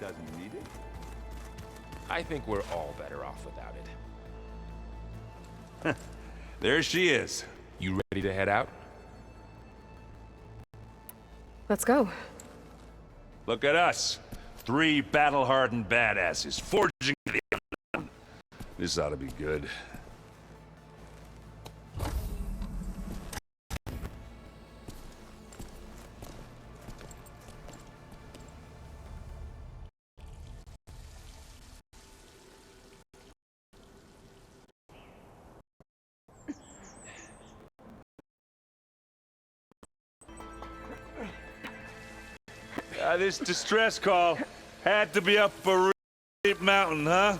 doesn't need it. I think we're all better off without it. There she is. You ready to head out? Let's go. Look at us. 3 battle-hardened badasses forging the unknown. This ought to be good. This distress call had to be up a steep mountain, huh?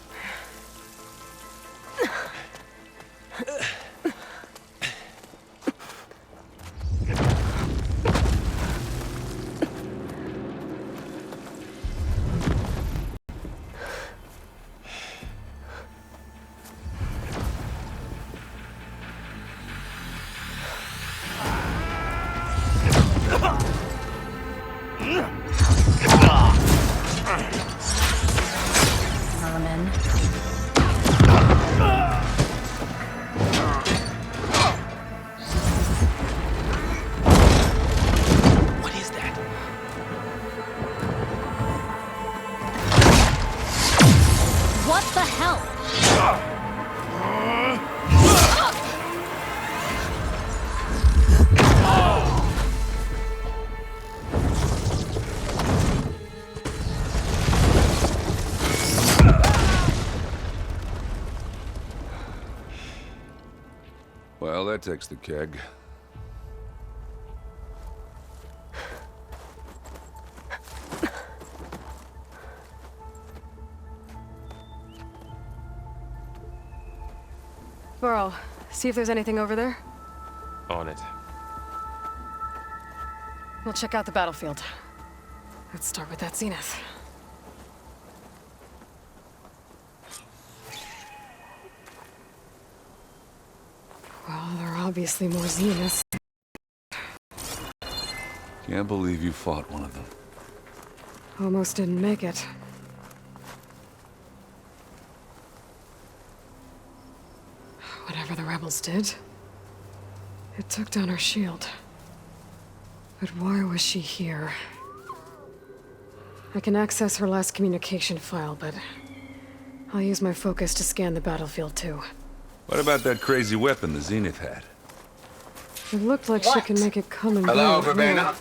What the hell? Well, that takes the keg. Varl, see if there's anything over there. On it. We'll check out the battlefield. Let's start with that zenith. Well, there are obviously more zeniths. Can't believe you fought one of them. Almost didn't make it. Whatever the rebels did, it took down her shield. But why was she here? I can access her last communication file, but I'll use my focus to scan the battlefield too. What about that crazy weapon the Zenith had? It looked like she can make it come and go. Hello, Verbena?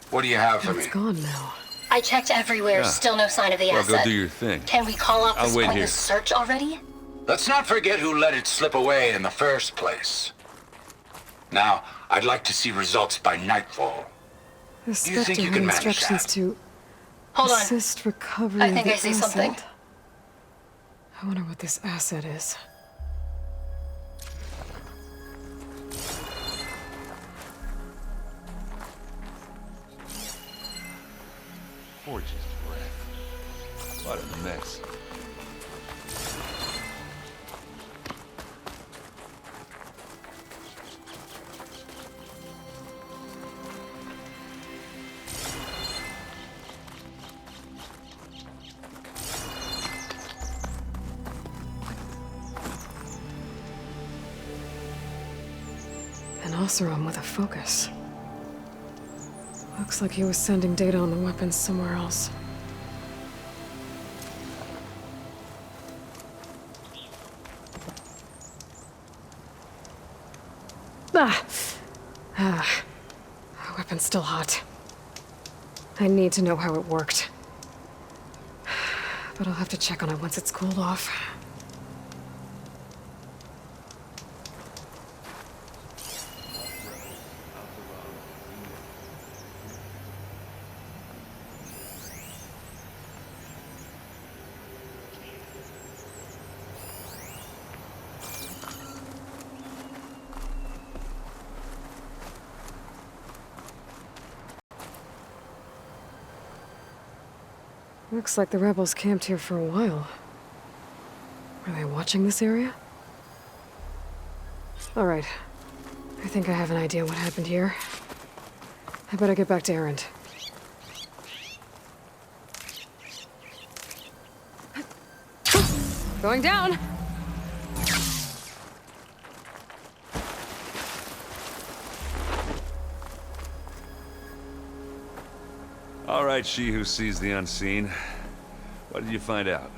What do you have for me? It's gone now. I checked everywhere, still no sign of the Well, asset. go do your thing. Can we call off I'll this wait here. pointless search already? Let's not forget who let it slip away in the first place. Now, I'd like to see results by nightfall. The you think Spectre you had can manage instructions that? to Hold on. assist recovery I think of I the see asset. something. I wonder what this asset is. Forge's breath. What a mess. An Oseram with a focus. Looks like he was sending data on the weapons somewhere else. The weapon's still hot. I need to know how it worked. But I'll have to check on it once it's cooled off. Looks like the rebels camped here for a while. Were they watching this area? All right. I think I have an idea what happened here. I better get back to Erend. Going down. All right, she who sees the unseen. What did you find out?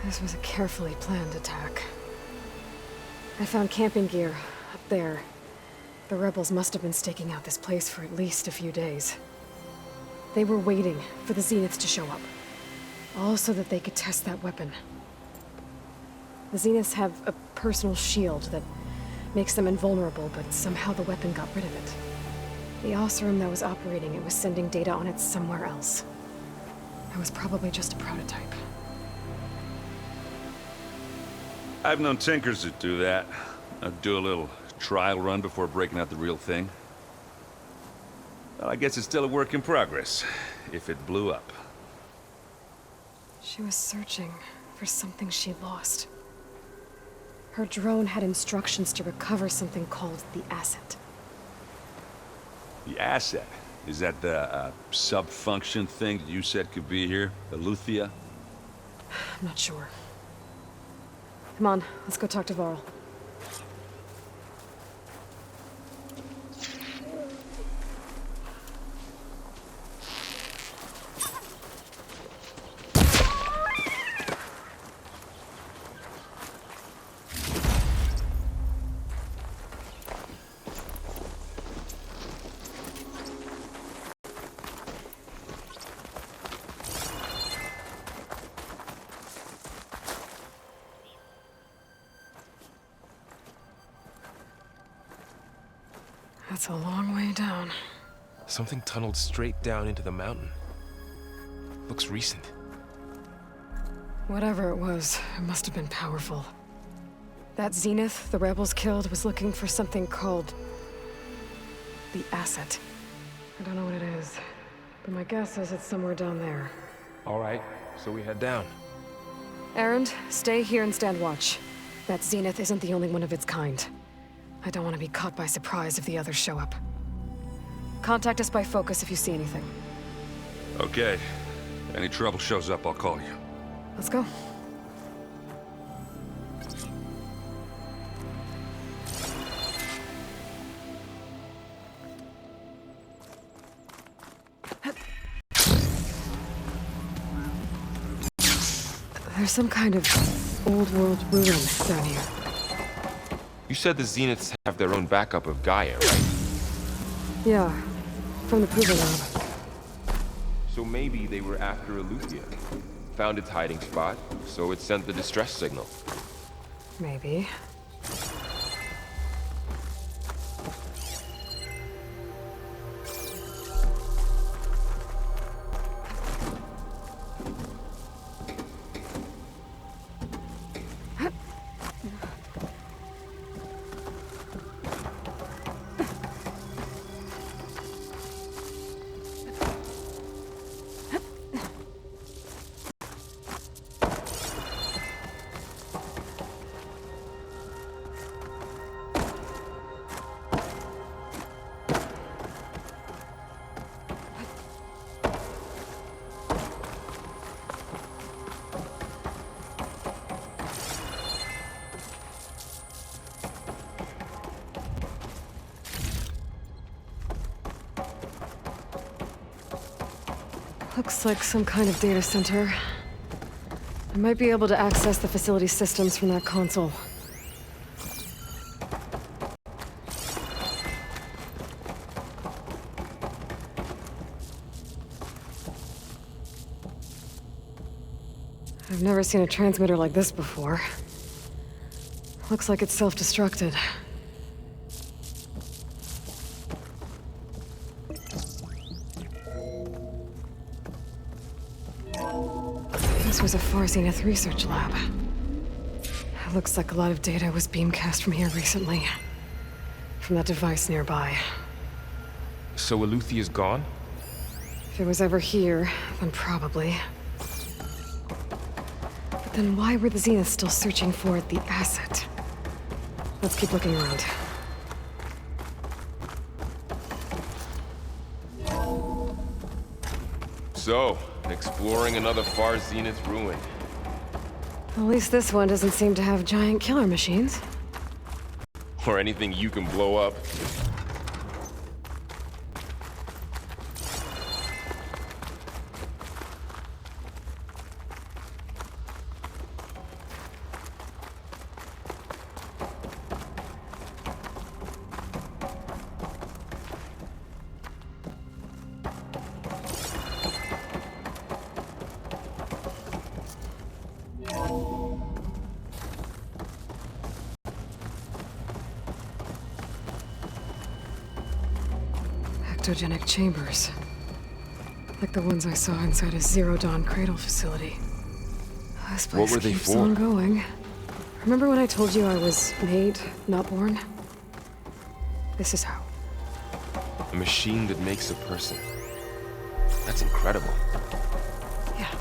This was a carefully planned attack. I found camping gear up there. The rebels must have been staking out this place for at least a few days. They were waiting for the Zeniths to show up. All so that they could test that weapon. The Zeniths have a personal shield that makes them invulnerable, but somehow the weapon got rid of it. The Oseram that was operating it was sending data on it somewhere else. It was probably just a prototype. I've known tinkers that do that. Do a little trial run before breaking out the real thing. Well, I guess it's still a work in progress, if it blew up. She was searching for something she lost. Her drone had instructions to recover something called the Asset. The asset? Is that the sub-function thing that you said could be here? Eleuthia? I'm not sure. Come on, let's go talk to Varl. That's a long way down. Something tunneled straight down into the mountain. Looks recent. Whatever it was, it must have been powerful. That Zenith the rebels killed was looking for something called the Asset. I don't know what it is, but my guess is it's somewhere down there. All right, so we head down. Erend, stay here and stand watch. That Zenith isn't the only one of its kind. I don't want to be caught by surprise if the others show up. Contact us by focus if you see anything. Okay. Any trouble shows up, I'll call you. Let's go. There's some kind of old world ruin down here. You said the Zeniths have their own backup of Gaia, right? Yeah, from the Proving Lab. So maybe they were after Eleuthia. Found its hiding spot, so it sent the distress signal. Maybe. Looks like some kind of data center. I might be able to access the facility systems from that console. I've never seen a transmitter like this before. Looks like it's self-destructed. This was a Far Zenith research lab. It looks like a lot of data was beamcast from here recently. From that device nearby. So Eleuthia's gone? If it was ever here, then probably. But then why were the Zeniths still searching for the Asset? Let's keep looking around. So, exploring another Far Zenith ruin. At least this one doesn't seem to have giant killer machines. Or anything you can blow up. Ectogenic chambers. Like the ones I saw inside a Zero Dawn cradle facility. This place were they keeps for? on going. Remember when I told you I was made, not born? This is how. A machine that makes a person. That's incredible. Yeah.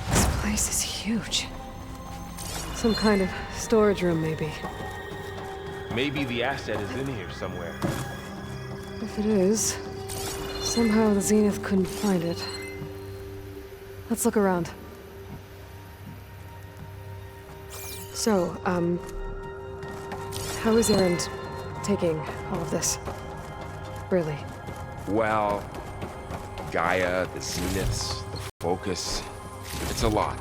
This place is huge. Some kind of storage room, maybe. Maybe the asset is in here somewhere. If it is, somehow the Zenith couldn't find it. Let's look around. So, how is Erend taking all of this? Really? Well, Gaia, the Zeniths, the Focus. It's a lot.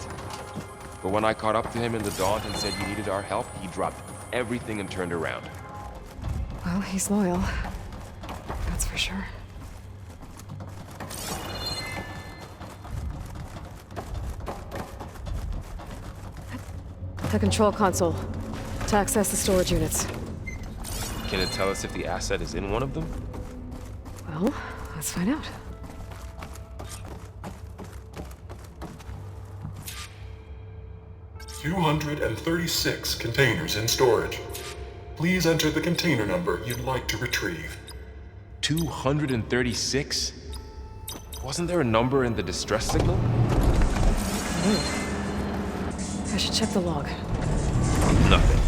But when I caught up to him in the Daunt and said you needed our help, he dropped everything and turned around. Well, he's loyal. That's for sure. The control console. To access the storage units. Can it tell us if the asset is in one of them? Well, let's find out. "236 containers in storage. Please enter the container number you'd like to retrieve." 236? Wasn't there a number in the distress signal? I should check the log. Nothing.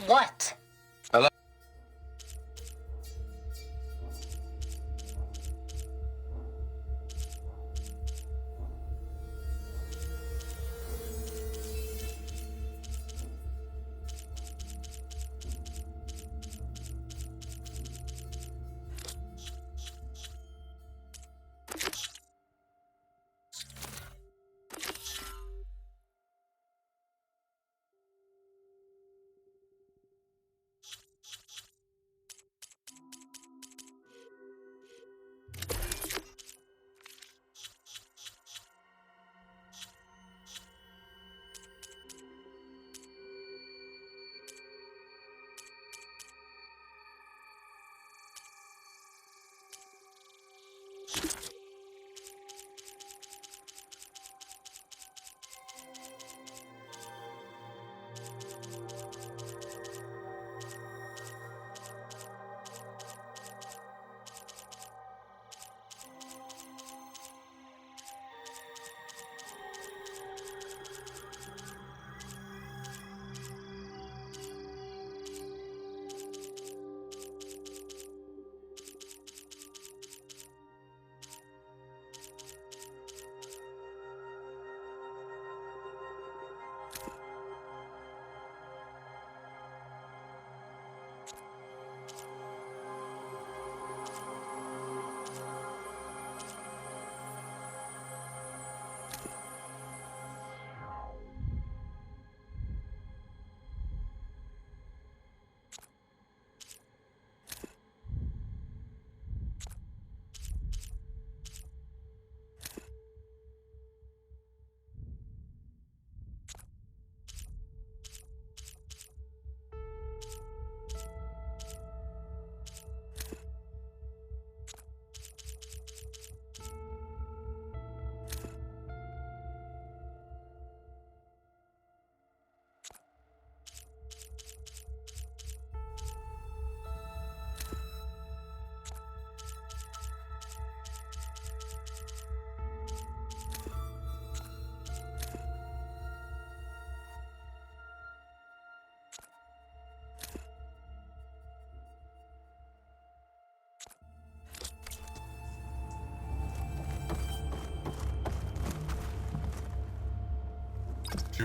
What? Hello?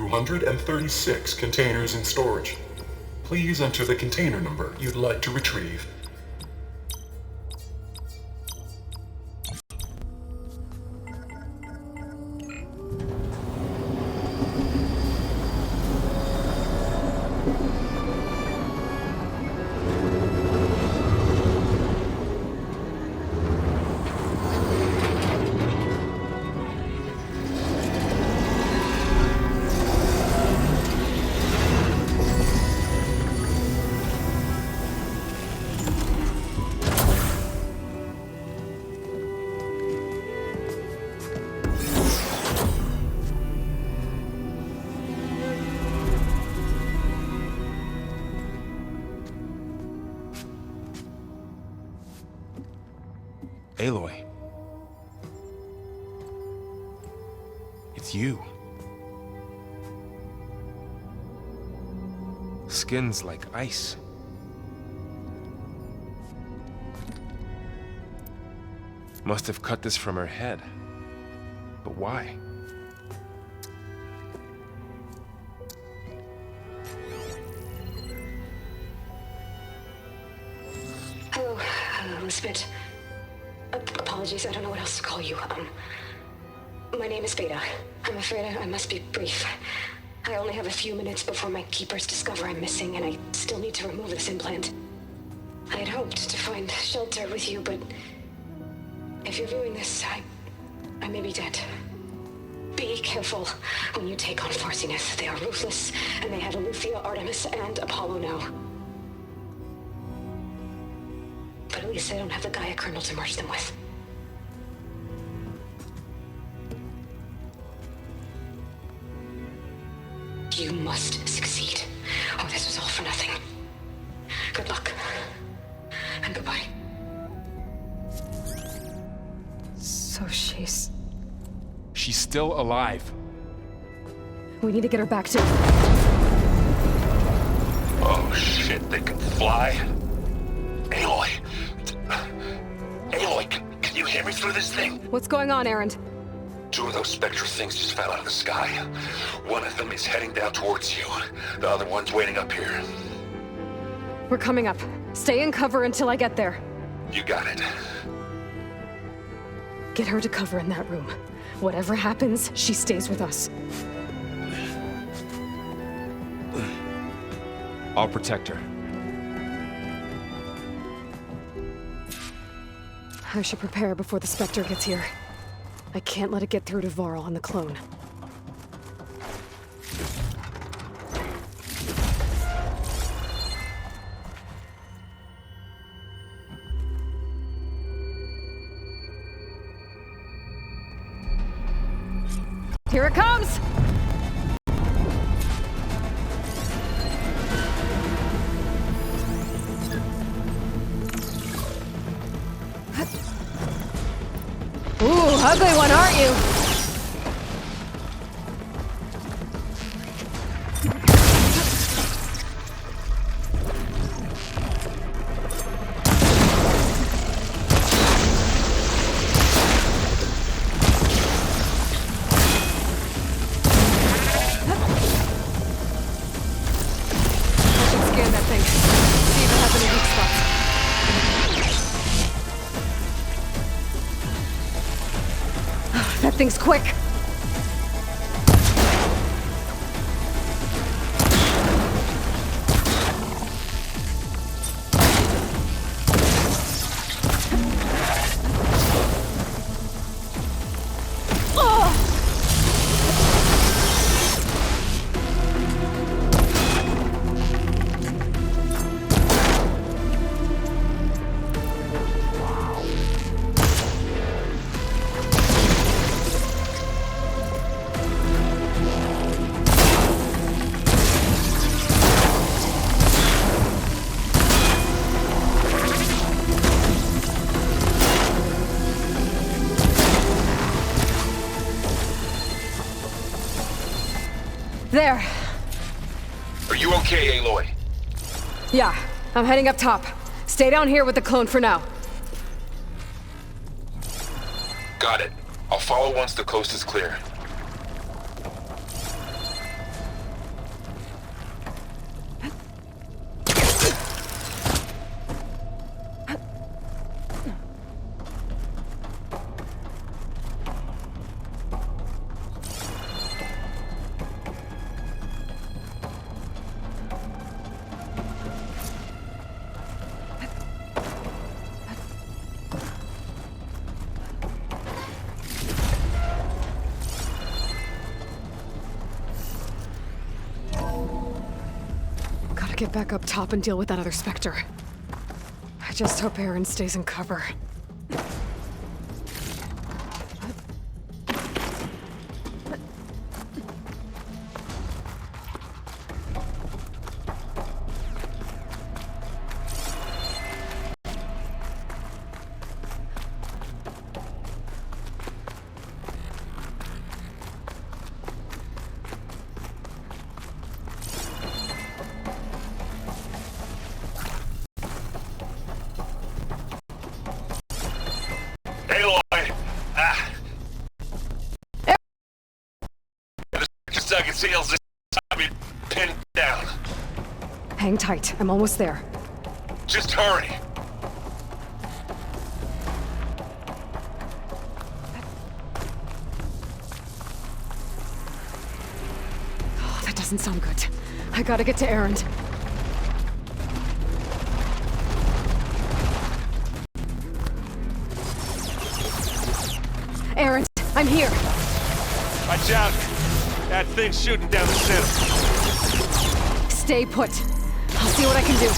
236 containers in storage. Please enter the container number you'd like to retrieve. Aloy. It's you. Skin's like ice. Must have cut this from her head. But why? Hello, Elizabeth. Apologies, I don't know what else to call you. My name is Beta. I'm afraid I must be brief. I only have a few minutes before my keepers discover I'm missing, and I still need to remove this implant. I had hoped to find shelter with you, but if you're viewing this, I may be dead. Be careful when you take on Farsineth. They are ruthless, and they have Eleuthia, Artemis, and Apollo now. But at least they don't have the Gaia kernel to merge them with. You must succeed. Oh, this was all for nothing. Good luck. And goodbye. So she's... She's still alive. We need to get her back to... Oh shit, they can fly? Aloy! Aloy, can you hear me through this thing? What's going on, Erend? Two of those spectral things just fell out of the sky. One of them is heading down towards you. The other one's waiting up here. We're coming up. Stay in cover until I get there. You got it. Get her to cover in that room. Whatever happens, she stays with us. I'll protect her. I should prepare before the Spectre gets here. I can't let it get through to Varl and the clone. Here it comes! Ooh, ugly one, aren't you? I should scan that thing. See if it has any weak spots. That thing's quick. There. Are you okay, Aloy? Yeah, I'm heading up top. Stay down here with the clone for now. Got it. I'll follow once the coast is clear. get back up top and deal with that other Spectre. I just hope Aaron stays in cover. Seals this time you pinned down. Hang tight. I'm almost there. Just hurry. Oh, that doesn't sound good. I gotta get to Aaron. Aaron, I'm here. Watch out. That thing's shooting down the center. Stay put. I'll see what I can do.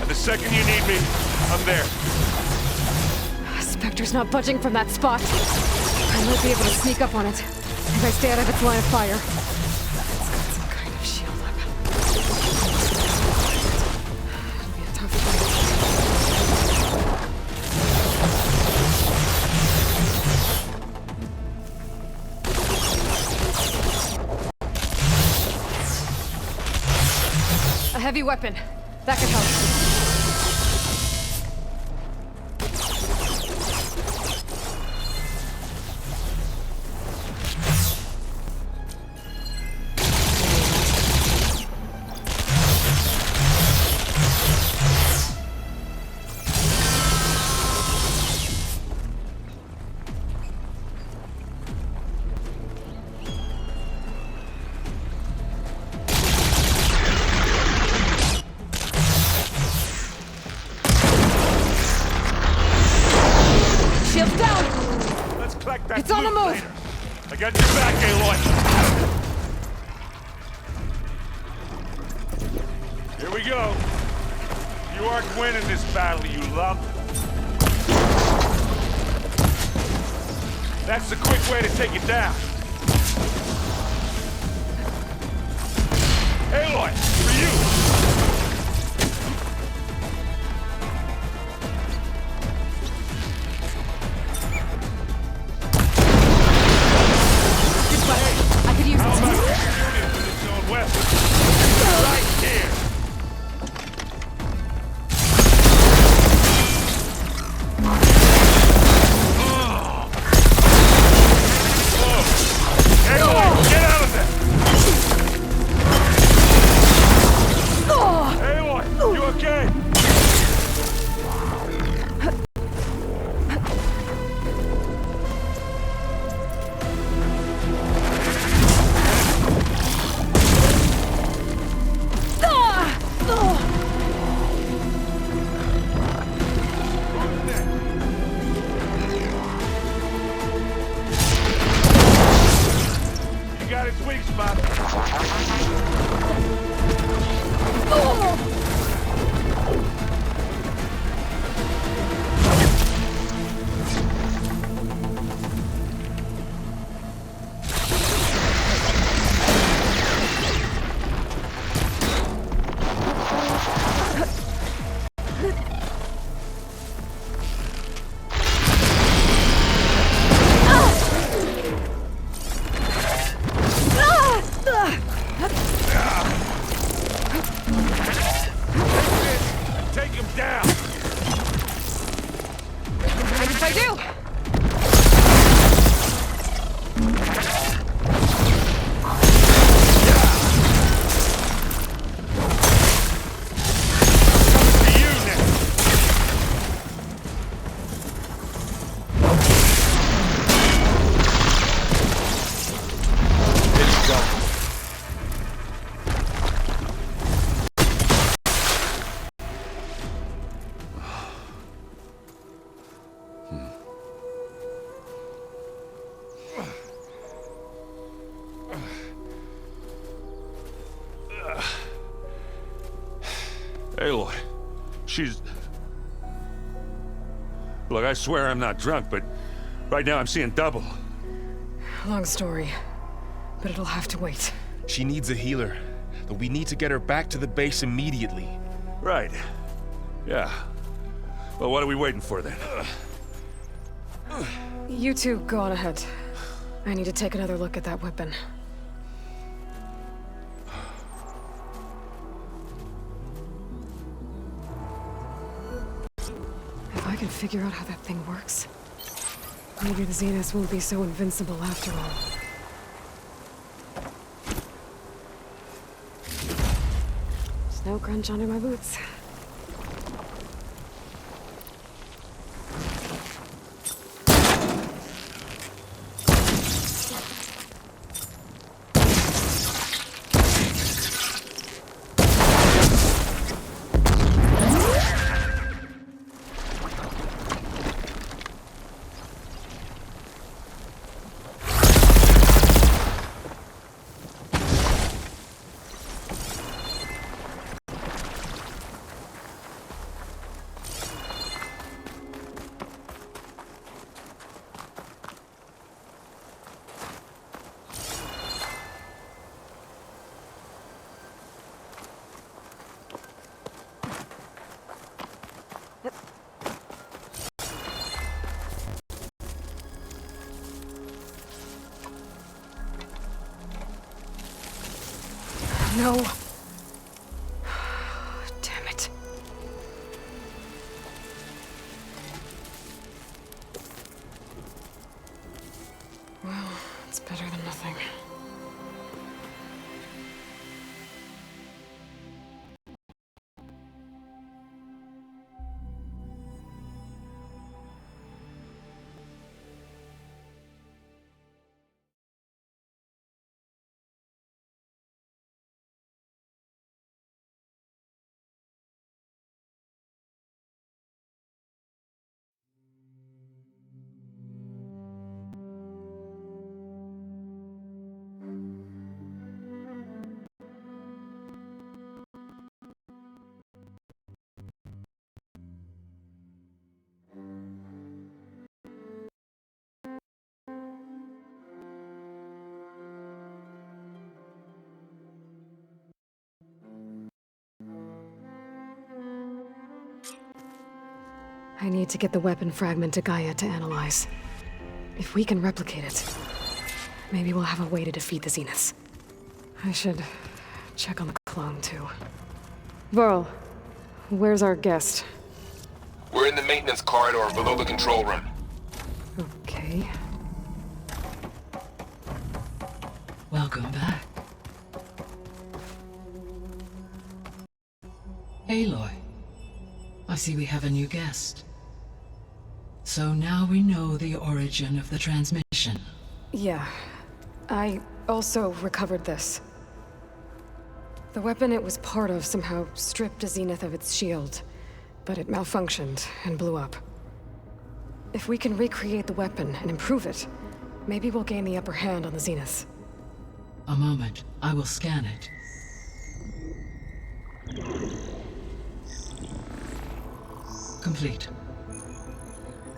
And the second you need me, I'm there. Spectre's not budging from that spot. I might be able to sneak up on it if I stay out of its line of fire. It's got some kind of shield up. It'll be a tough fight. A heavy weapon. That could help. Shield's down! Let's collect that It's on the loot move. later. I got your back, Aloy. Here we go. You aren't winning this battle, you lump. That's the quick way to take it down. Aloy, for you. I could use How it. about your unit with its own weapon? Right here. Aloy, get out of there! Aloy, you okay? You got its weak spot. Take him down. Mind if I do? To you now. Here you go. Aloy, she's... Look, I swear I'm not drunk, but right now I'm seeing double. Long story, but it'll have to wait. She needs a healer, but we need to get her back to the base immediately. Right. Yeah. Well, what are we waiting for then? You two go on ahead. I need to take another look at that weapon. If I can figure out how that thing works, maybe the Zeniths won't be so invincible after all. Snow crunch under my boots. No. Damn it. Well, it's better than nothing. I need to get the weapon fragment to Gaia to analyze. If we can replicate it, maybe we'll have a way to defeat the Zeniths. I should check on the clone, too. Varl, where's our guest? We're in the maintenance corridor below the control room. Okay. Welcome back. Aloy, I see we have a new guest. So now we know the origin of the transmission. Yeah. I also recovered this. The weapon it was part of somehow stripped a Zenith of its shield, but it malfunctioned and blew up. If we can recreate the weapon and improve it, maybe we'll gain the upper hand on the Zeniths. A moment, I will scan it. Complete.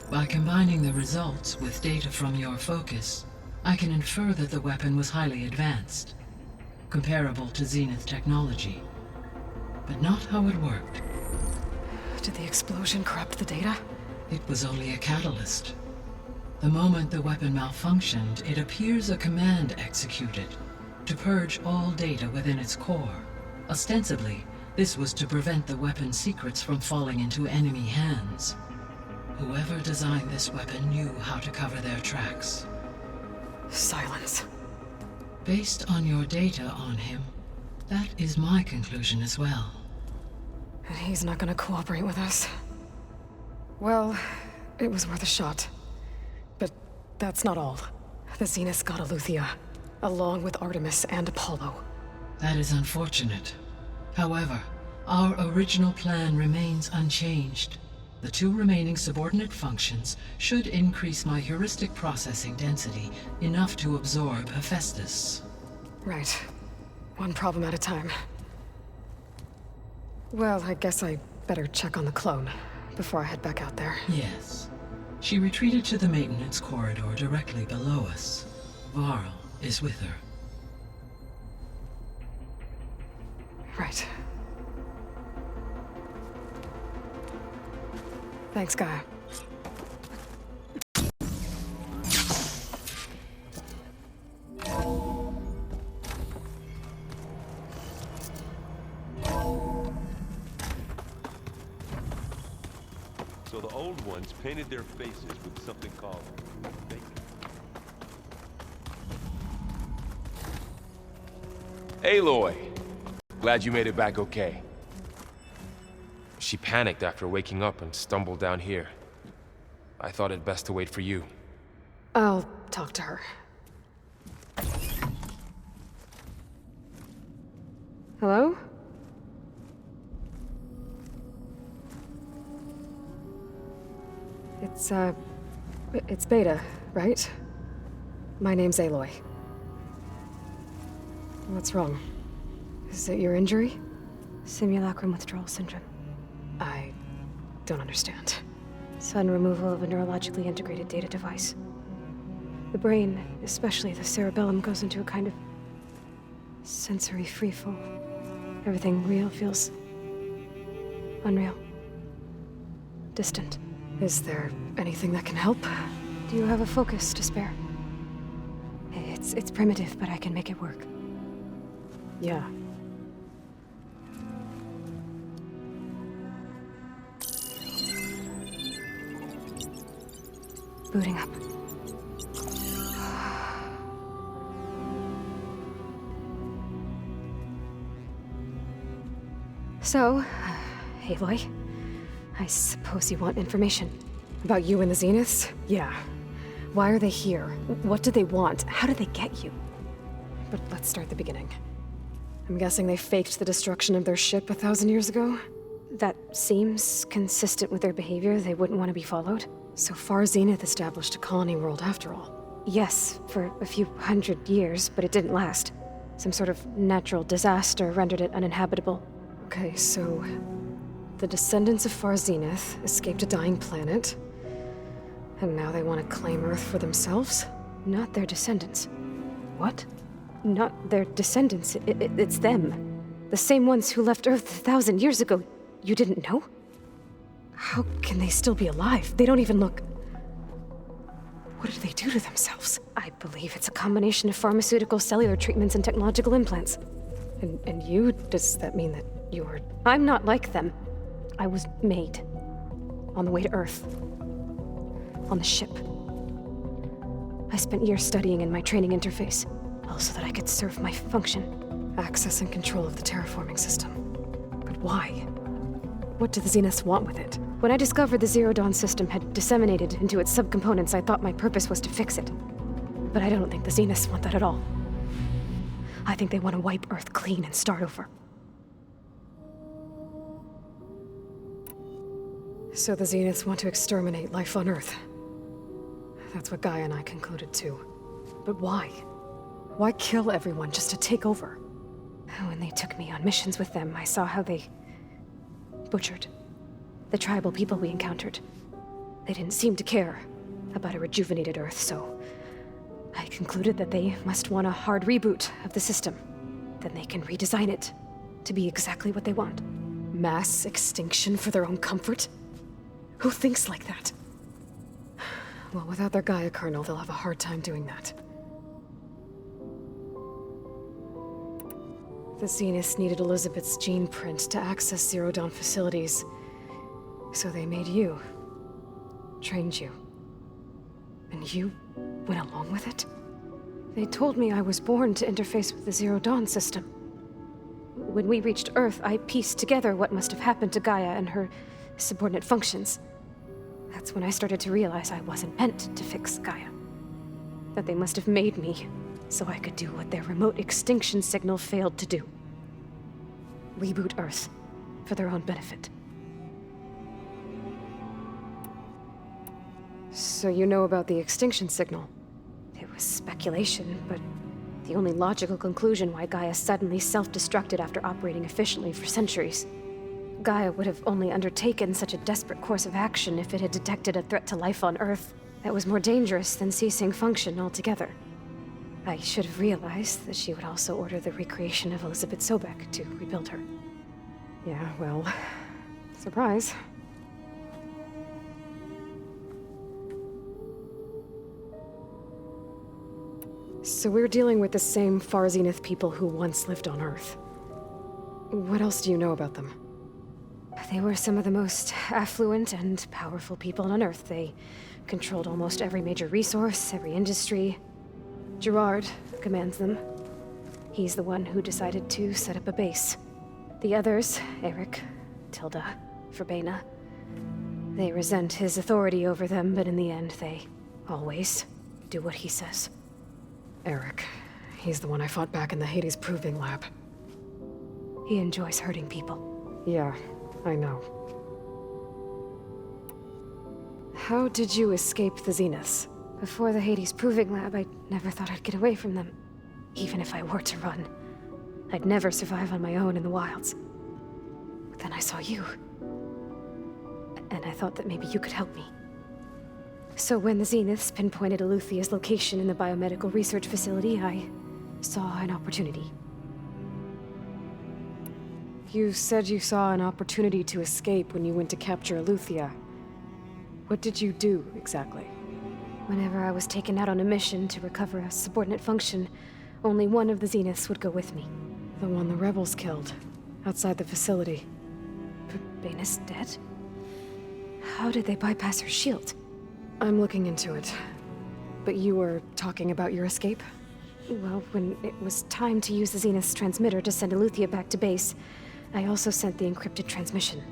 By combining the results with data from your focus, I can infer that the weapon was highly advanced, comparable to Zenith technology, but not how it worked. Did the explosion corrupt the data? It was only a catalyst. The moment the weapon malfunctioned, it appears a command executed to purge all data within its core. Ostensibly, this was to prevent the weapon's secrets from falling into enemy hands. Whoever designed this weapon knew how to cover their tracks. Silence. Based on your data on him, that is my conclusion as well. And he's not gonna cooperate with us. Well, it was worth a shot. But that's not all. The Zeniths got Eleuthia, along with Artemis and Apollo. That is unfortunate. However, our original plan remains unchanged. The two remaining subordinate functions should increase my heuristic processing density enough to absorb Hephaestus. Right. One problem at a time. Well, I guess I better check on the clone before I head back out there. Yes. She retreated to the maintenance corridor directly below us. Varl is with her. Right. Thanks, Gaia. So the old ones painted their faces with something called bacon. Aloy! Glad you made it back okay. She panicked after waking up and stumbled down here. I thought it best to wait for you. I'll talk to her. Hello? It's Beta, right? My name's Aloy. What's wrong? Is it your injury? Simulacrum withdrawal syndrome. I don't understand. Sudden removal of a neurologically integrated data device. The brain, especially the cerebellum, goes into a kind of sensory freefall. Everything real feels unreal. Distant. Is there anything that can help? Do you have a focus to spare? It's primitive, but I can make it work. Yeah. Booting up. So, Aloy, I suppose you want information. About you and the Zeniths? Yeah. Why are they here? What do they want? How did they get you? But let's start at the beginning. I'm guessing they faked the destruction of their ship 1,000 years ago? That seems consistent with their behavior. They wouldn't want to be followed. So far, Zenith established a colony world after all. Yes, for a few hundred years, but it didn't last. Some sort of natural disaster rendered it uninhabitable. Okay, so the descendants of Far Zenith escaped a dying planet, and now they want to claim Earth for themselves? Not their descendants. What? Not their descendants. It's them. The same ones who left Earth 1,000 years ago. You didn't know? How can they still be alive? They don't even look... What did they do to themselves? I believe it's a combination of pharmaceutical, cellular treatments, and technological implants. And you? Does that mean that you're... I'm not like them. I was made. On the way to Earth. On the ship. I spent years studying in my training interface, all so that I could serve my function. Access and control of the terraforming system. But why? What do the Zeniths want with it? When I discovered the Zero Dawn system had disseminated into its subcomponents, I thought my purpose was to fix it. But I don't think the Zeniths want that at all. I think they want to wipe Earth clean and start over. So the Zeniths want to exterminate life on Earth. That's what Gaia and I concluded too. But why? Why kill everyone just to take over? When they took me on missions with them, I saw how they butchered the tribal people we encountered. They didn't seem to care about a rejuvenated Earth, so I concluded that they must want a hard reboot of the system. Then they can redesign it to be exactly what they want. Mass extinction for their own comfort? Who thinks like that? Well, without their Gaia kernel, they'll have a hard time doing that. The Zeniths needed Elizabeth's gene print to access Zero Dawn facilities. So they made you. Trained you. And you went along with it? They told me I was born to interface with the Zero Dawn system. When we reached Earth, I pieced together what must have happened to Gaia and her subordinate functions. That's when I started to realize I wasn't meant to fix Gaia. That they must have made me so I could do what their remote extinction signal failed to do. Reboot Earth for their own benefit. So you know about the extinction signal? It was speculation, but the only logical conclusion why Gaia suddenly self-destructed after operating efficiently for centuries. Gaia would have only undertaken such a desperate course of action if it had detected a threat to life on Earth that was more dangerous than ceasing function altogether. I should have realized that she would also order the recreation of Elizabeth Sobek to rebuild her. Yeah, well, surprise. So we're dealing with the same Far Zenith people who once lived on Earth. What else do you know about them? They were some of the most affluent and powerful people on Earth. They controlled almost every major resource, every industry. Gerard commands them. He's the one who decided to set up a base. The others, Eric, Tilda, Verbena, they resent his authority over them, but in the end, they always do what he says. Eric. He's the one I fought back in the Hades Proving Lab. He enjoys hurting people. Yeah, I know. How did you escape the Zeniths? Before the Hades Proving Lab, I never thought I'd get away from them. Even if I were to run. I'd never survive on my own in the wilds. But then I saw you. And I thought that maybe you could help me. So when the Zeniths pinpointed Eluthia's location in the biomedical research facility, I saw an opportunity. You said you saw an opportunity to escape when you went to capture Eluthia. What did you do, exactly? Whenever I was taken out on a mission to recover a subordinate function, only one of the Zeniths would go with me. The one the rebels killed, outside the facility. Verbena's dead? How did they bypass her shield? I'm looking into it. But you were talking about your escape? Well, when it was time to use the Zenith's transmitter to send Eluthia back to base, I also sent the encrypted transmission.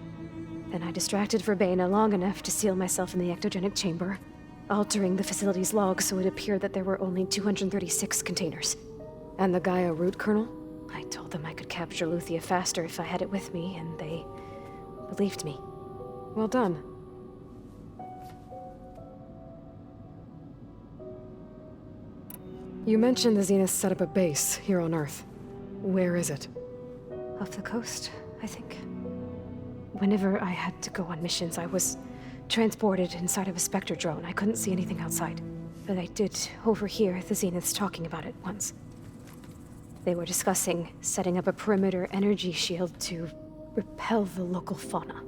Then I distracted Verbena long enough to seal myself in the ectogenic chamber, altering the facility's log so it appeared that there were only 236 containers. And the Gaia root kernel? I told them I could capture Eluthia faster if I had it with me, and they believed me. Well done. You mentioned the Zenith set up a base here on Earth. Where is it? Off the coast, I think. Whenever I had to go on missions, I was transported inside of a Spectre drone. I couldn't see anything outside. But I did overhear the Zeniths talking about it once. They were discussing setting up a perimeter energy shield to repel the local fauna.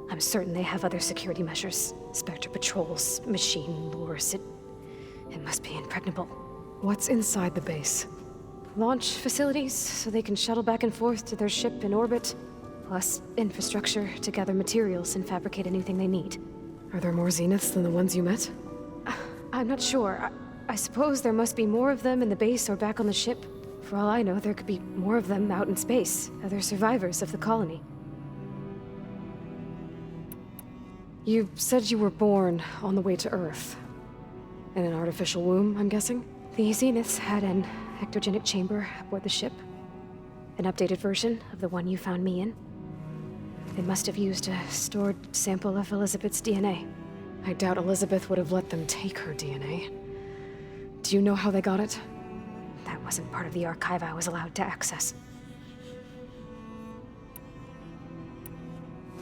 I'm certain they have other security measures. Spectre patrols, machine lures. It must be impregnable. What's inside the base? Launch facilities, so they can shuttle back and forth to their ship in orbit. Plus infrastructure to gather materials and fabricate anything they need. Are there more Zeniths than the ones you met? I'm not sure. I suppose there must be more of them in the base or back on the ship. For all I know, there could be more of them out in space, other survivors of the colony. You said you were born on the way to Earth. In an artificial womb, I'm guessing? The Zeniths had an ectogenic chamber aboard the ship. An updated version of the one you found me in. They must have used a stored sample of Elizabeth's DNA. I doubt Elizabeth would have let them take her DNA. Do you know how they got it? That wasn't part of the archive I was allowed to access.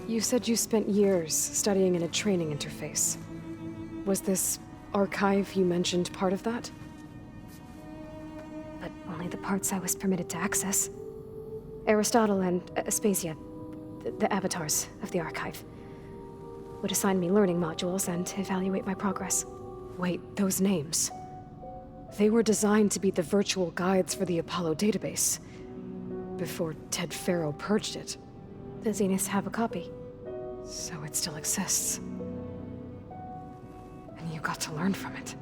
You said you spent years studying in a training interface. Was this archive you mentioned part of that? But only the parts I was permitted to access. Aristotle and Aspasia, the avatars of the archive, would assign me learning modules and evaluate my progress. Wait, those names. They were designed to be the virtual guides for the Apollo database, before Ted Faro purged it. The Zeniths have a copy. So it still exists. And you got to learn from it.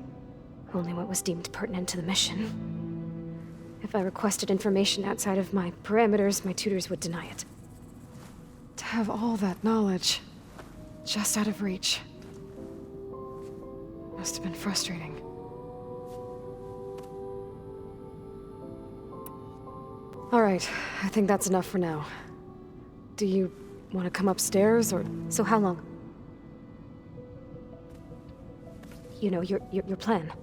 Only what was deemed pertinent to the mission. If I requested information outside of my parameters, my tutors would deny it. To have all that knowledge, just out of reach, must have been frustrating. All right, I think that's enough for now. Do you want to come upstairs, or...? So how long? You know, your plan.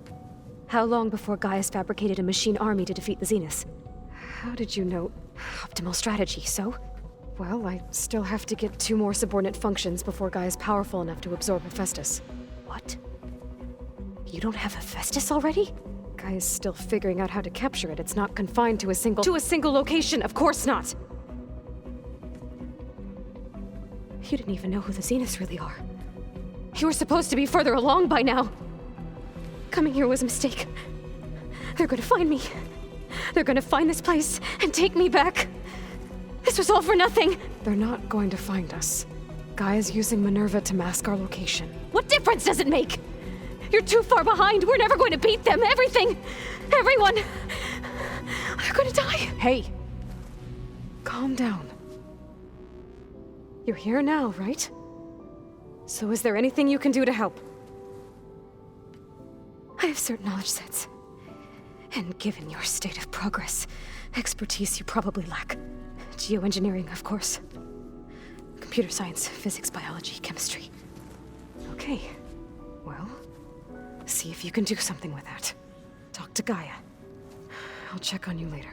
How long before Gaia's fabricated a machine army to defeat the Zeniths? How did you know? Optimal strategy, so? Well, I still have to get 2 more subordinate functions before Gaia's powerful enough to absorb Hephaestus. What? You don't have Hephaestus already? Gaia's still figuring out how to capture it. It's not confined to a single location, of course not! You didn't even know who the Zeniths really are. You were supposed to be further along by now. Coming here was a mistake. They're gonna find me. They're gonna find this place and take me back. This was all for nothing! They're not going to find us. Gaia's using Minerva to mask our location. What difference does it make? You're too far behind. We're never going to beat them. Everything, everyone, are gonna die. Hey, calm down. You're here now, right? So is there anything you can do to help? I have certain knowledge sets. And given your state of progress, expertise you probably lack. Geoengineering, of course. Computer science, physics, biology, chemistry. Okay, well, see if you can do something with that. Talk to Gaia. I'll check on you later.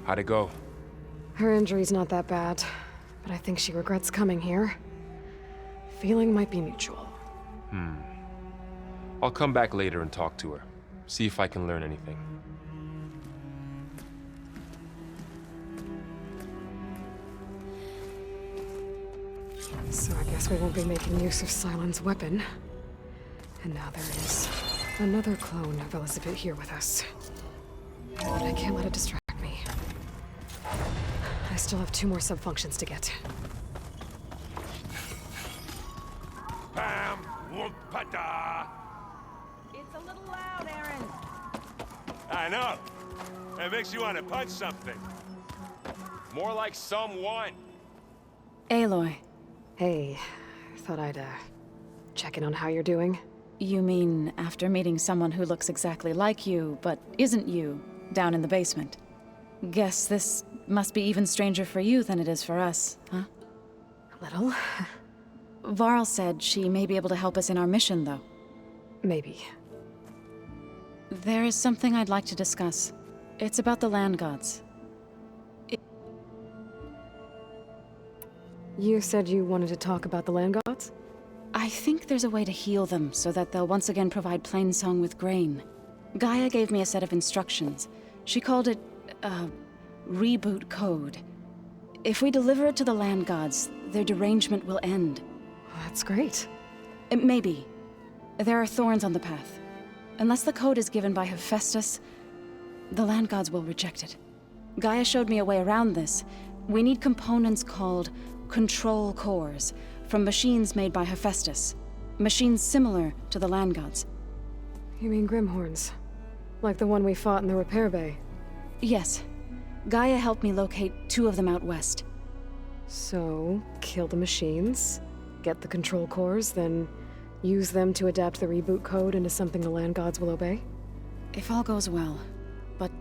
How'd it go? Her injury's not that bad, but I think she regrets coming here. Feeling might be mutual. I'll come back later and talk to her. See if I can learn anything. So I guess we won't be making use of Sylens' weapon. And now there is another clone of Elizabeth here with us. But I can't let it distract me. I still have 2 more sub-functions to get. Pam, whoop-pata. It's a little loud, Aaron. I know. It makes you want to punch something. More like someone. Aloy, Hey, thought I'd, check in on how you're doing. you mean after meeting someone who looks exactly like you, but isn't you, down in the basement? Guess this must be even stranger for you than it is for us, huh? A little. Varl said she may be able to help us in our mission, though. Maybe. There is something I'd like to discuss. It's about the land gods. You said you wanted to talk about the land gods? I think there's a way to heal them so that they'll once again provide Plainsong with grain. Gaia gave me a set of instructions. She called it, reboot code. If we deliver it to the land gods, their derangement will end. That's great. Maybe. There are thorns on the path. Unless the code is given by Hephaestus, the land gods will reject it. Gaia showed me a way around this. We need components called control cores from machines made by Hephaestus. Machines similar to the land gods. You mean Grimhorns? Like the one we fought in the repair bay? Yes. Gaia helped me locate 2 of them out west. So, kill the machines, get the control cores, then use them to adapt the reboot code into something the land gods will obey? If all goes well. But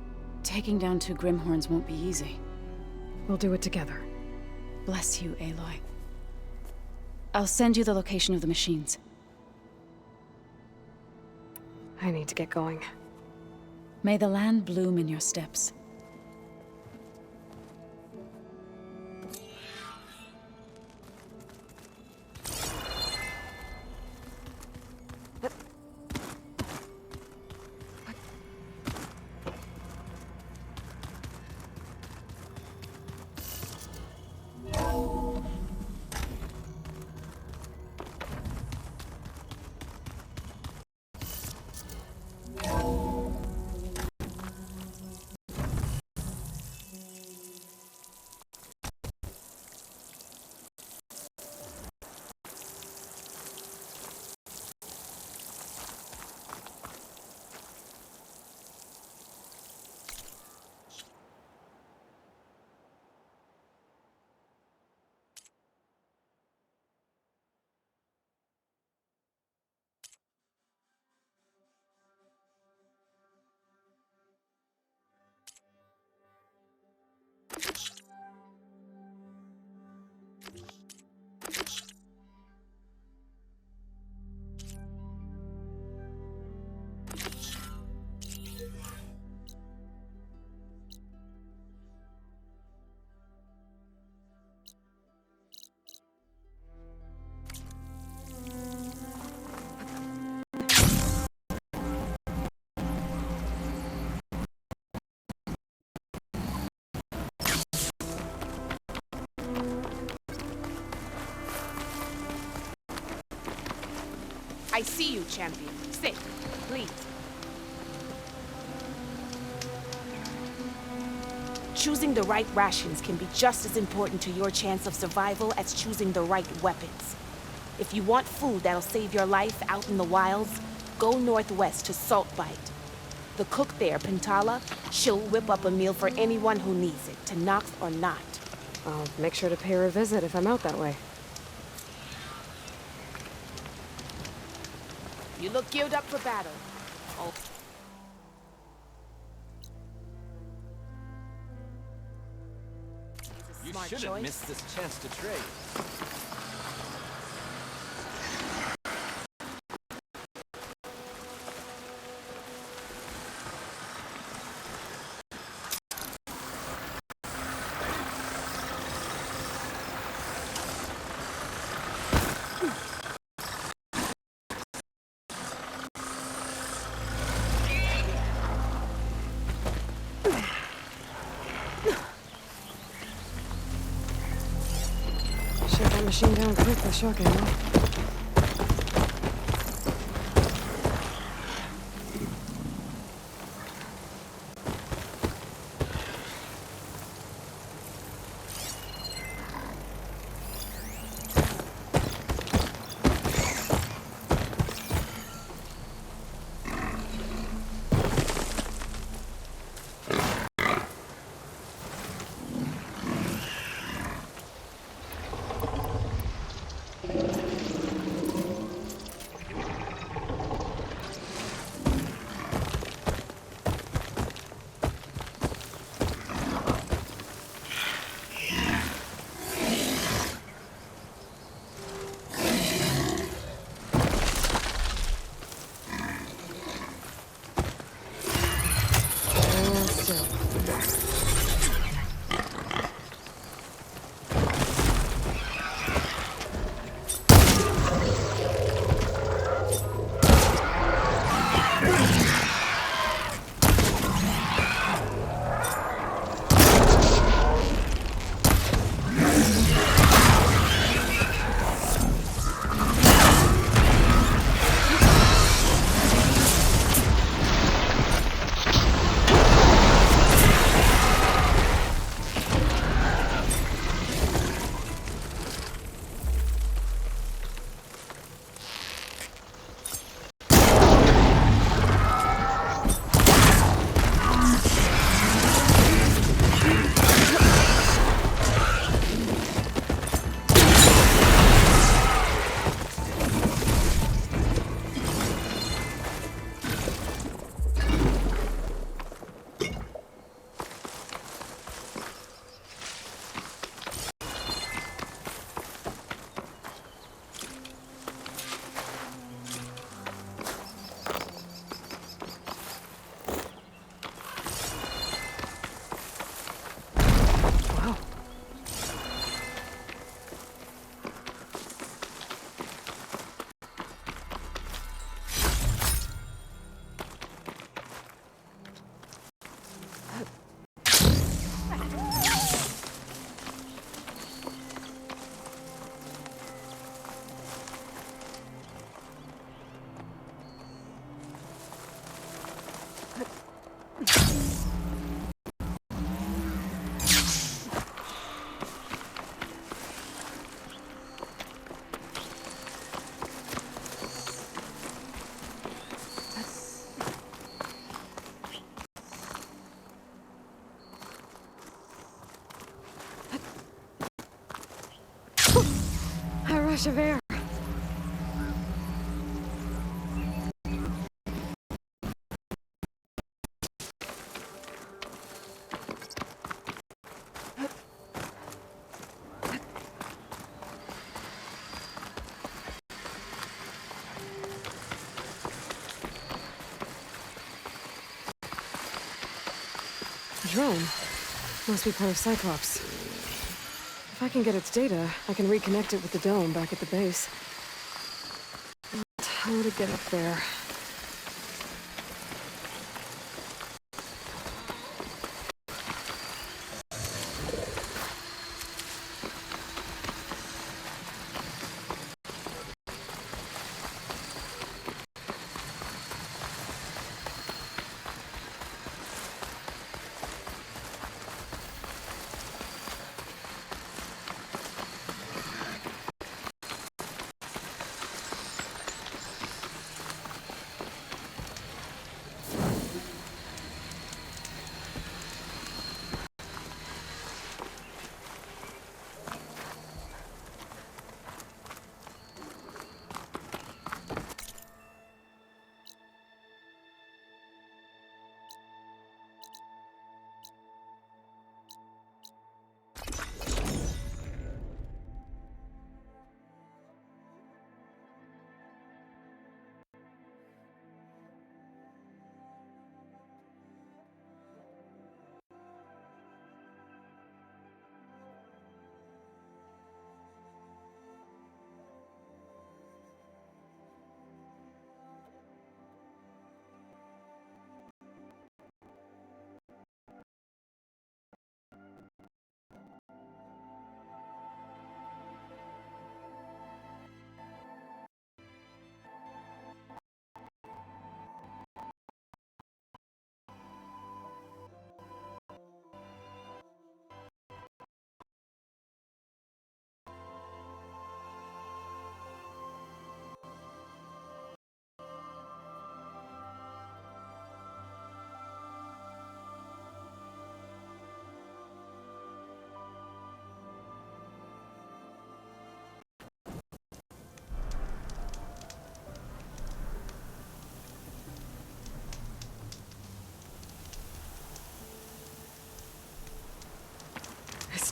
taking down 2 Grimhorns won't be easy. We'll do it together. Bless you, Aloy. I'll send you the location of the machines. I need to get going. May the land bloom in your steps. I see you, champion. Sit, please. Choosing the right rations can be just as important to your chance of survival as choosing the right weapons. If you want food that'll save your life out in the wilds, go northwest to Saltbite. The cook there, Pintala, she'll whip up a meal for anyone who needs it, to Nox or not. I'll make sure to pay her a visit if I'm out that way. You look geared up for battle. Oh. You Smart shouldn't choice. miss this chance to trade. Shut that machine down quick with shock ammo. A rush of air. Drone. Must be part of Cyclops. If I can get its data, I can reconnect it with the dome back at the base. How to get up there?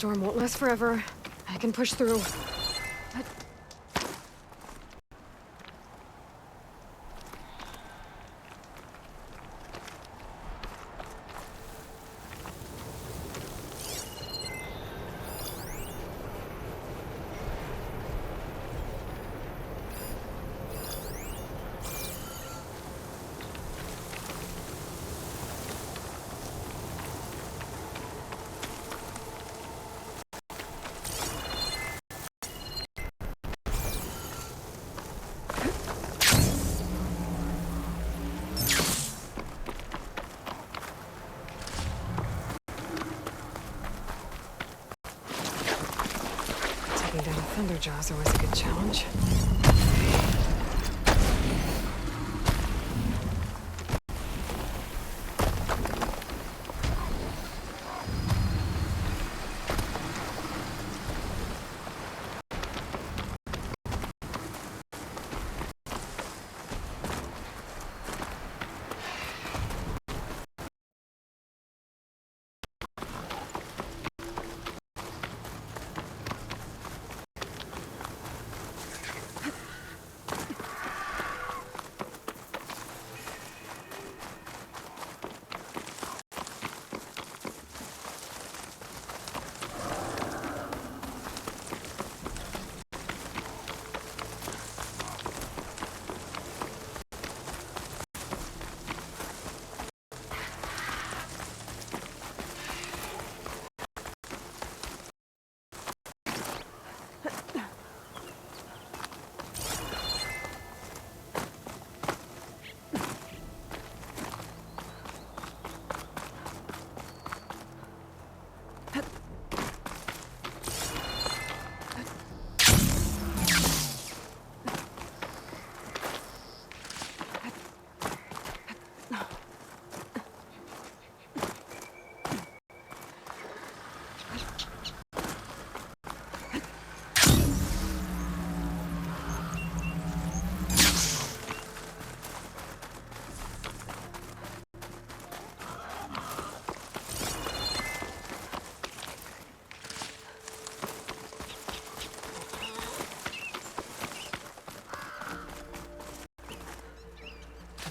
storm won't last forever. I can push through. Taking down Thunderjaw's always a good challenge.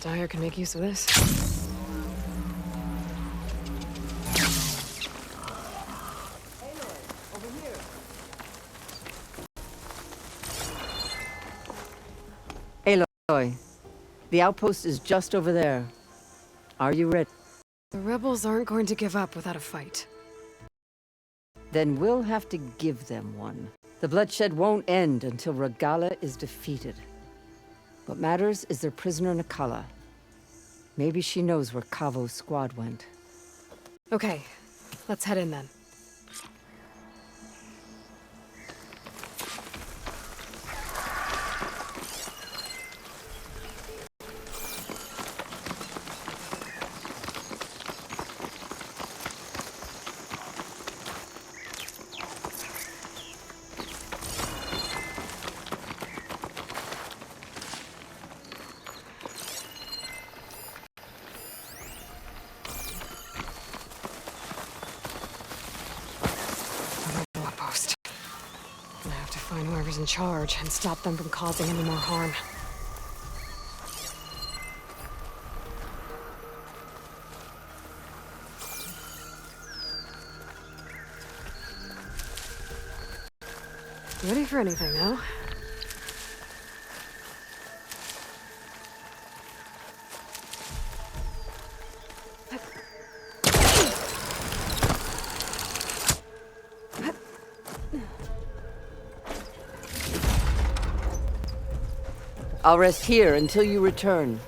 Dyer can make use of this. Aloy, the outpost is just over there. Are you ready? The rebels aren't going to give up without a fight. Then we'll have to give them one. The bloodshed won't end until Regalla is defeated. What matters is their prisoner Nakala. Maybe she knows where Kavo's squad went. Okay, let's head in then. Find whoever's in charge and stop them from causing any more harm. Ready for anything now? I'll rest here until you return.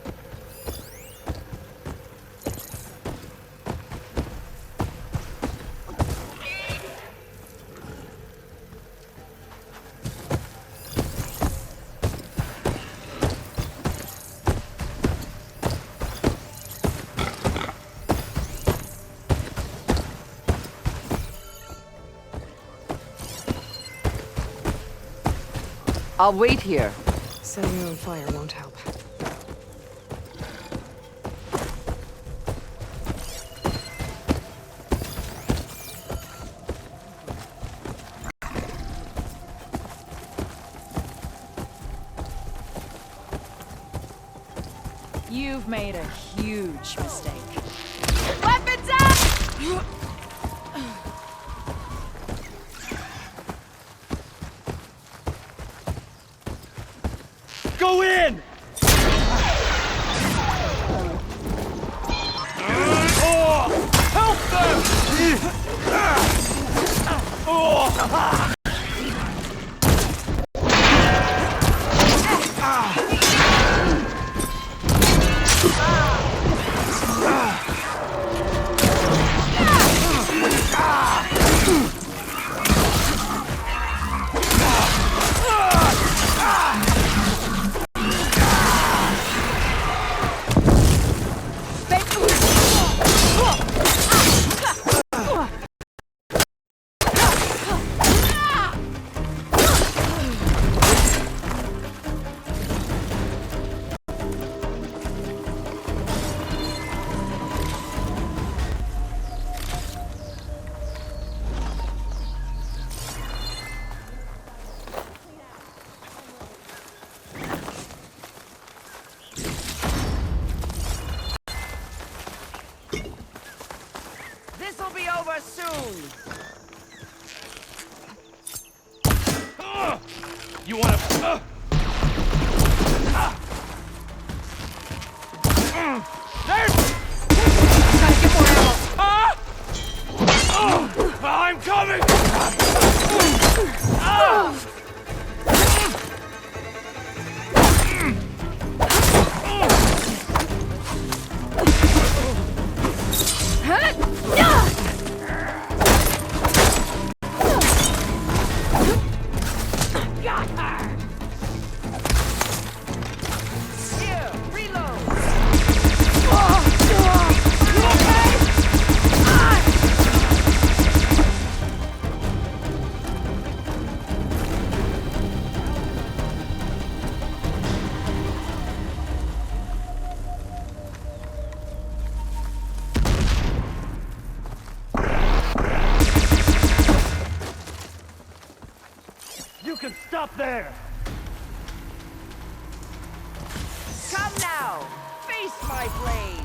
I'll wait here. Setting you on fire won't help. You've made a huge mistake. Weapons up! Go in! Help them! This'll be over soon. You wanna... There's... Gotta get more ammo. I'm coming! Got her. Here, reload. You okay? You can stop there! Come now. Face my blade.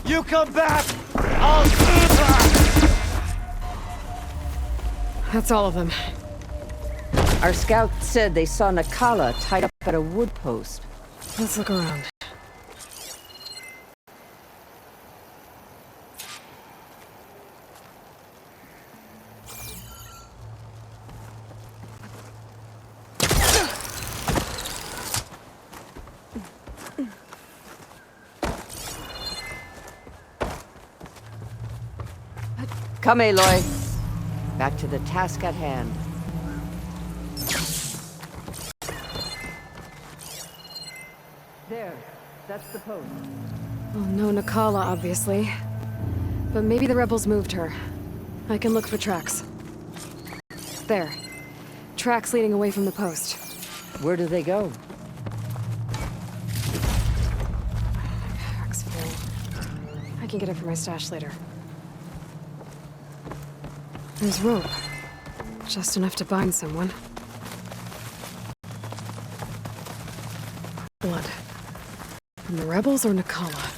You come back! I'll do that! That's all of them. Our scout said they saw Nakala tied up at a wood post. Let's look around. Come, Aloy. Back to the task at hand. There. That's the post. Well, no Nakala, obviously. But maybe the rebels moved her. I can look for tracks. There. Tracks leading away from the post. Where do they go? Tracks full. I can get it for my stash later. There's rope. Just enough to bind someone. Blood. From the rebels or Nakala?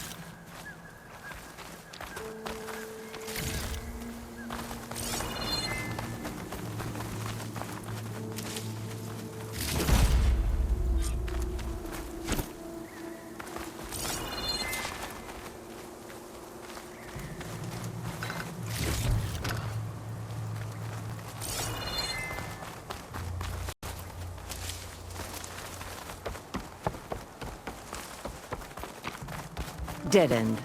Dead end.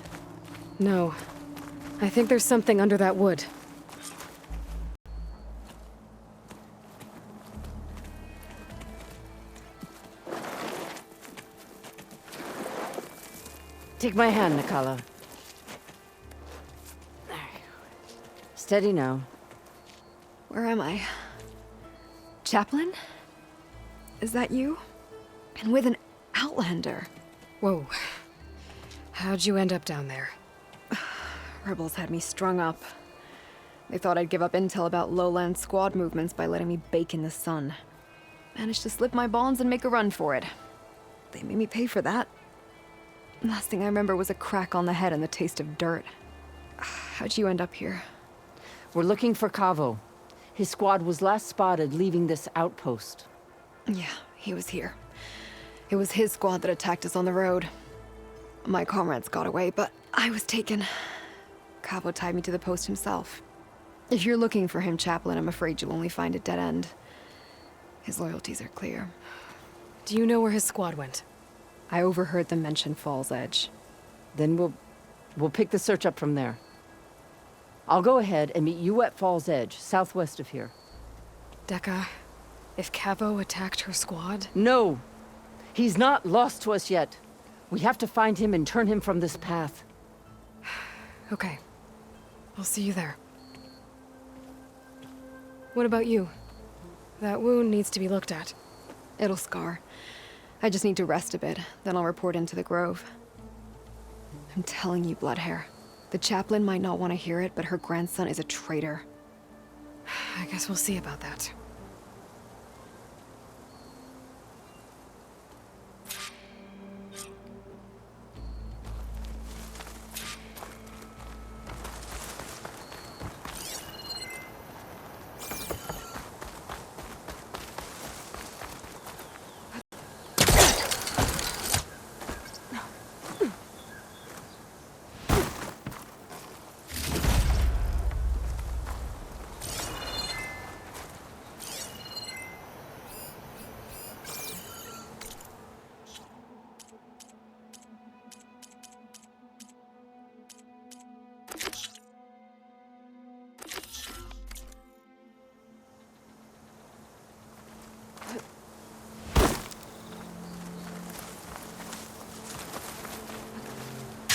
No. I think there's something under that wood. Take my hand, Nakala. Steady now. Where am I? Chaplain? Is that you? And with an outlaw Outlander. Whoa. How'd you end up down there? Rebels had me strung up. They thought I'd give up intel about lowland squad movements by letting me bake in the sun. Managed to slip my bonds and make a run for it. They made me pay for that. Last thing I remember was a crack on the head and the taste of dirt. How'd you end up here? We're looking for Cavo. His squad was last spotted leaving this outpost. Yeah, he was here. It was his squad that attacked us on the road. My comrades got away, but I was taken. Cavo tied me to the post himself. If you're looking for him, Chaplain, I'm afraid you'll only find a dead end. His loyalties are clear. Do you know where his squad went? I overheard them mention Fall's Edge. Then we'll pick the search up from there. I'll go ahead and meet you at Fall's Edge, southwest of here. Dekka, if Cavo attacked her squad? No! He's not lost to us yet. We have to find him and turn him from this path. Okay. I'll see you there. What about you? That wound needs to be looked at. It'll scar. I just need to rest a bit, then I'll report into the Grove. I'm telling you, Bloodhair. The chaplain might not want to hear it, but her grandson is a traitor. I guess we'll see about that.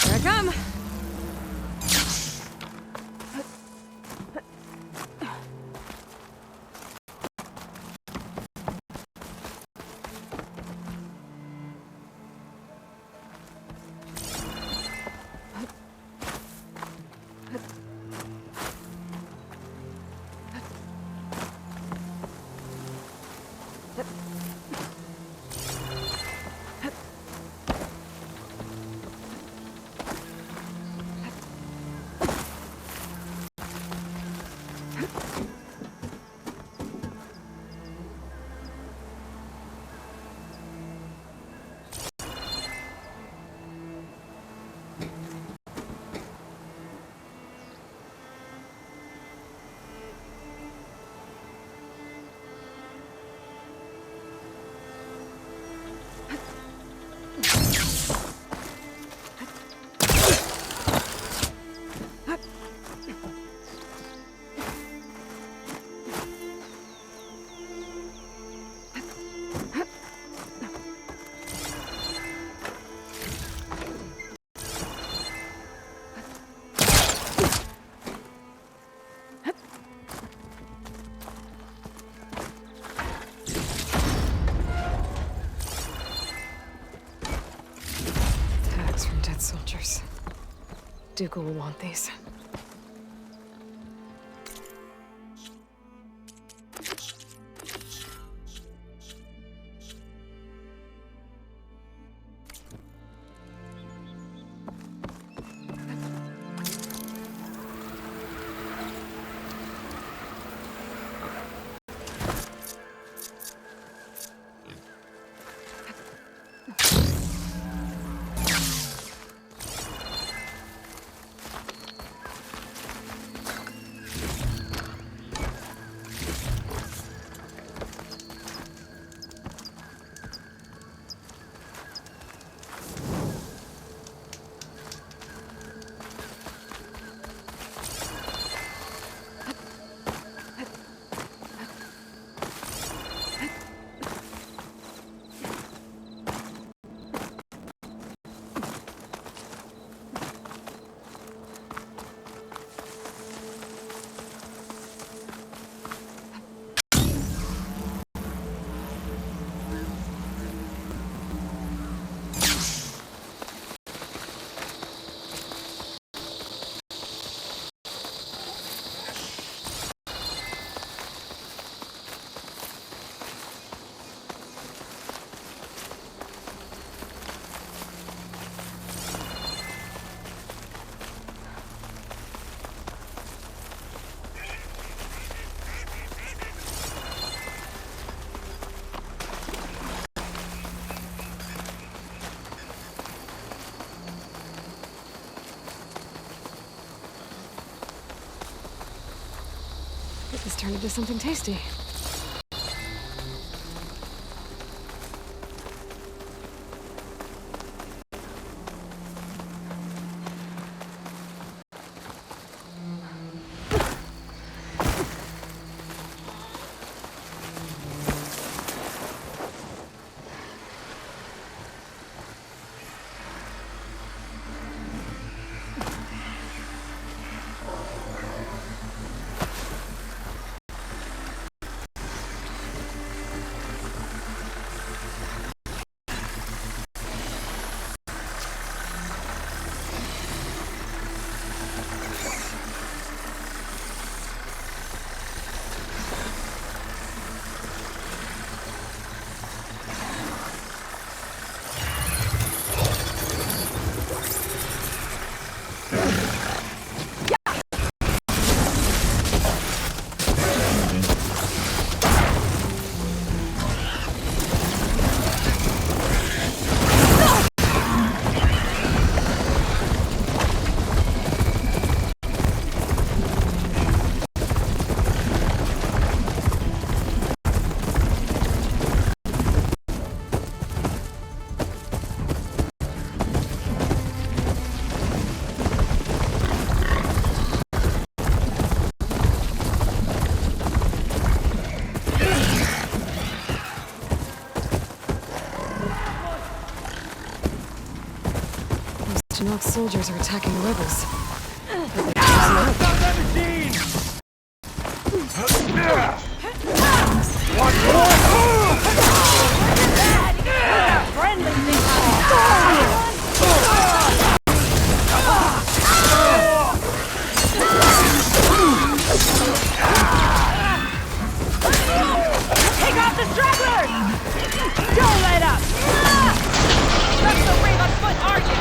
Here I come! Soldiers. Dooku will want these. This turned into something tasty. Chinook soldiers are attacking the rebels. Take off the stragglers! Don't let up! That's the brave on foot, aren't you?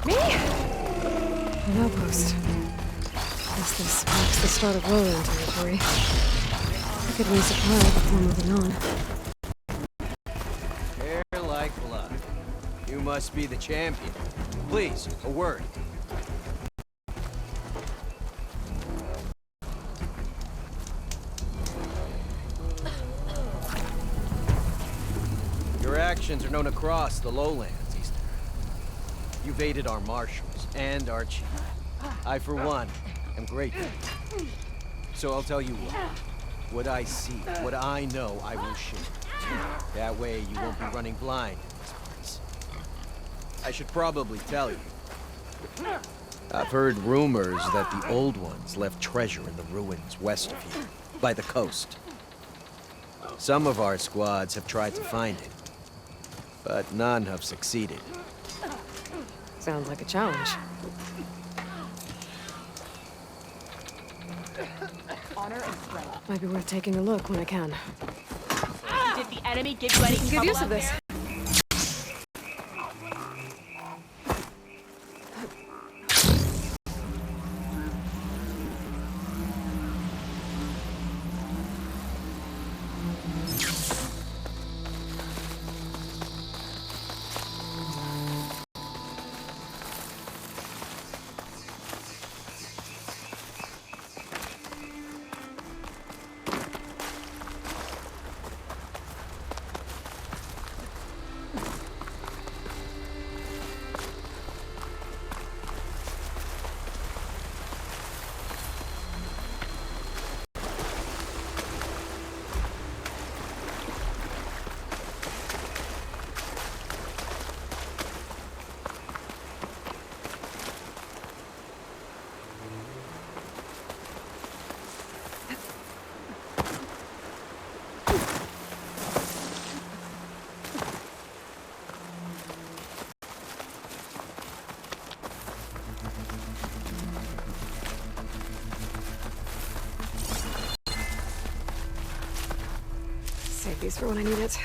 Me? An outpost. Guess this marks the start of lowland territory. Could we supply before moving on? Hair like blood. You must be the champion. Please, a word. Your actions are known across the lowlands, Easterner. You've aided our marshals and our chief. I, for one, am grateful. So I'll tell you what I see, what I know, I will share. That way you won't be running blind in this place. I should probably tell you. I've heard rumors that the Old Ones left treasure in the ruins west of here, by the coast. Some of our squads have tried to find it, but none have succeeded. Sounds like a challenge. Honor and strength. Might be worth taking a look when I can. Did the enemy give you any Good trouble use out of this. there? Save these for when I need it.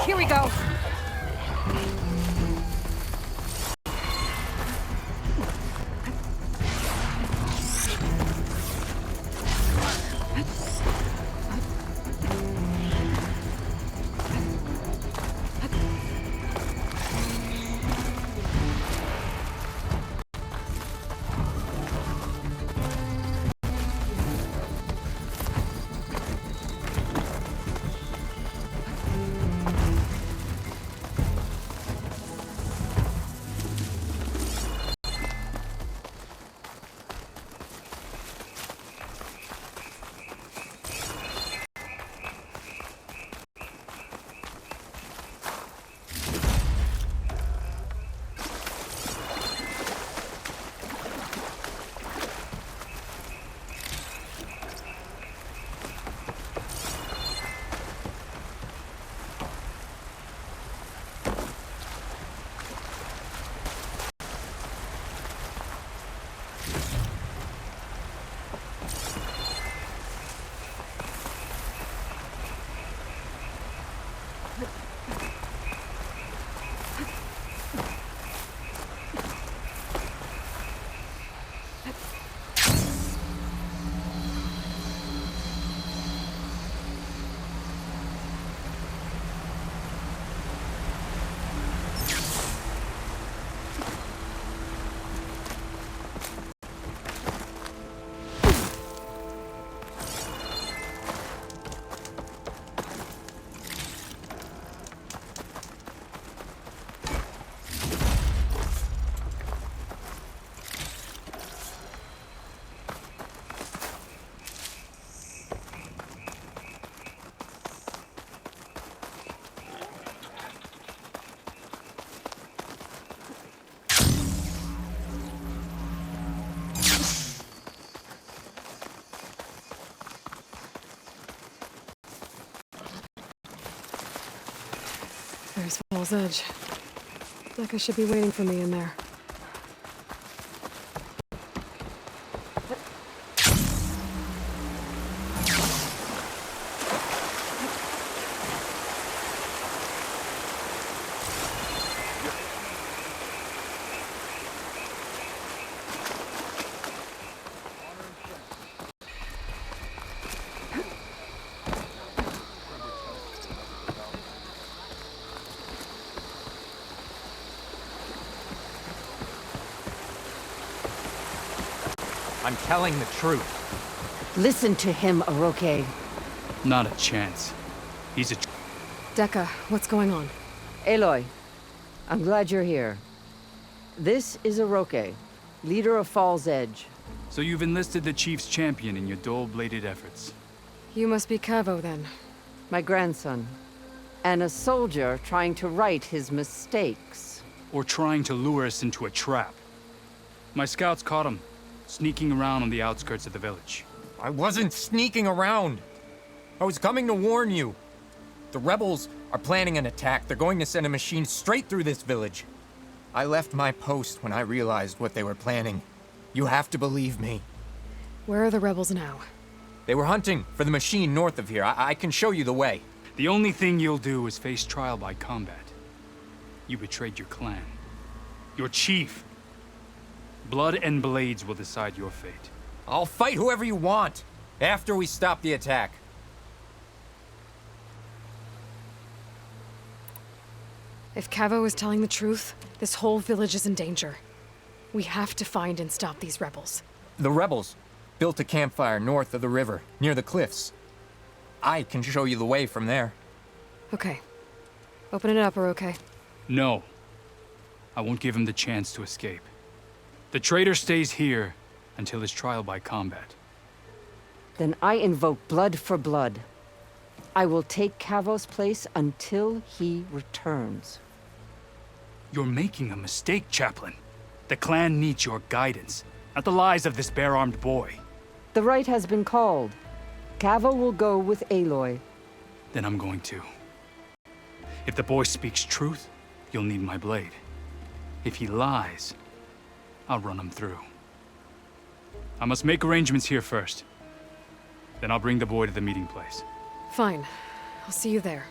Here we go. There's Fall's Edge. Decca should be waiting for me in there. I'm telling the truth. Listen to him, Oroke. Not a chance. He's a... Decca, what's going on? Aloy, I'm glad you're here. This is Oroke, leader of Fall's Edge. So you've enlisted the Chief's champion in your dull-bladed efforts. You must be Cavo, then. My grandson. And a soldier trying to right his mistakes. Or trying to lure us into a trap. My scouts caught him, sneaking around on the outskirts of the village. I wasn't sneaking around. I was coming to warn you. The rebels are planning an attack. They're going to send a machine straight through this village. I left my post when I realized what they were planning. You have to believe me. Where are the rebels now? They were hunting for the machine north of here. I can show you the way. The only thing you'll do is face trial by combat. You betrayed your clan. Your chief. Blood and blades will decide your fate. I'll fight whoever you want, after we stop the attack. If Cavo is telling the truth, this whole village is in danger. We have to find and stop these rebels. The rebels built a campfire north of the river, near the cliffs. I can show you the way from there. Okay. Open it up, Oroke. No. I won't give him the chance to escape. The traitor stays here until his trial by combat. Then I invoke blood for blood. I will take Cavo's place until he returns. You're making a mistake, Chaplain. The clan needs your guidance, not the lies of this bare-armed boy. The right has been called. Cavo will go with Aloy. Then I'm going to. If the boy speaks truth, you'll need my blade. If he lies, I'll run him through. I must make arrangements here first. Then I'll bring the boy to the meeting place. Fine. I'll see you there.